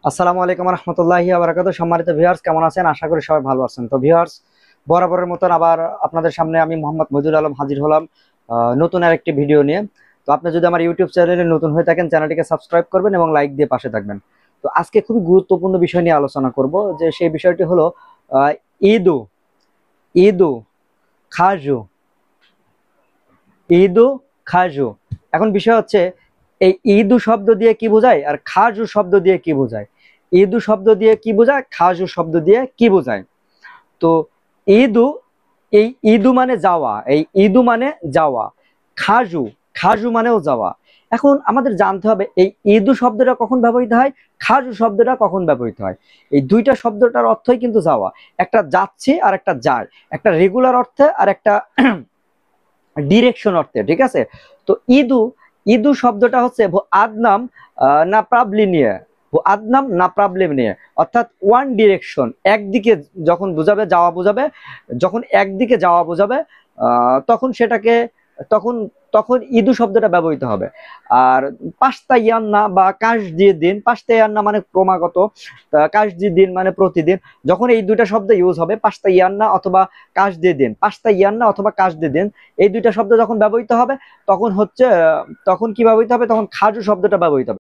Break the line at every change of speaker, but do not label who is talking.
আসসালামু আলাইকুম রহমতুল্লাহি ওয়া বারাকাতুহু। সম্মানিত ভিউয়ার্স, কেমন আছেন? আশা করি সবাই ভালো আছেন। তো ভিউয়ার্স, বরাবরের মতন আবার আপনাদের সামনে আমি মোহাম্মদ মহিদুল আলম হাজির হলাম নতুন আরেকটি ভিডিও নিয়ে। তো আপনি যদি আমার ইউটিউব চ্যানেলে নতুন হয়ে থাকেন, চ্যানেলটিকে সাবস্ক্রাইব করবেন এবং লাইক দিয়ে পাশে থাকবেন। তো আজকে খুবই গুরুত্বপূর্ণ বিষয় নিয়ে আলোচনা করব, যে সেই বিষয়টি হলো আহ, ঈদু ঈদু খাজু ঈদু খাজু। এখন বিষয় হচ্ছে, এই ঈদু শব্দ দিয়ে কি বোঝায় আর খাজু শব্দ দিয়ে কি বোঝায়? ঈদু শব্দ দিয়ে কি বোঝায়, খাজু শব্দ দিয়ে কি বোঝায়? তো ঈদু, এই ঈদু মানে যাওয়া, এই ঈদু মানে যাওয়া। খাজু, খাজু মানেও যাওয়া। এখন আমাদের জানতে হবে এই ঈদু শব্দটা কখন ব্যবহৃত হয়, খাজু শব্দটা কখন ব্যবহৃত হয়। এই দুইটা শব্দটার অর্থই কিন্তু যাওয়া। একটা যাচ্ছে আর একটা যায়, একটা রেগুলার অর্থে আর একটা ডিরেকশন অর্থে, ঠিক আছে? তো ঈদু, ঈদু শব্দটা হচ্ছে ভো আদনাম না প্রাবলি নিয়ে, ভো আদনাম না প্রবলেম নিয়ে, অর্থাৎ ওয়ান ডিরেকশন, একদিকে যখন বোঝাবে, যাওয়া বোঝাবে, যখন একদিকে যাওয়া বোঝাবে তখন সেটাকে, তখন তখন ঈদু শব্দটা ব্যবহৃত হবে। আর পাঁচটা ইয়ান্না বা কাশ দিয়ে দিন, পাঁচটা ইয়ান্না মানে ক্রমাগত, কাশ দিয়ে দিন মানে প্রতিদিন। যখন এই দুইটা শব্দ ইউজ হবে, পাঁচটা ইয়ান্না অথবা কাশ দিয়ে দিন, পাঁচটা ইয়ান্না অথবা কাশ দিয়ে দিন, এই দুইটা শব্দ যখন ব্যবহৃত হবে তখন হচ্ছে তখন কি ব্যবহৃত হবে, তখন খাজু শব্দটা ব্যবহৃত হবে।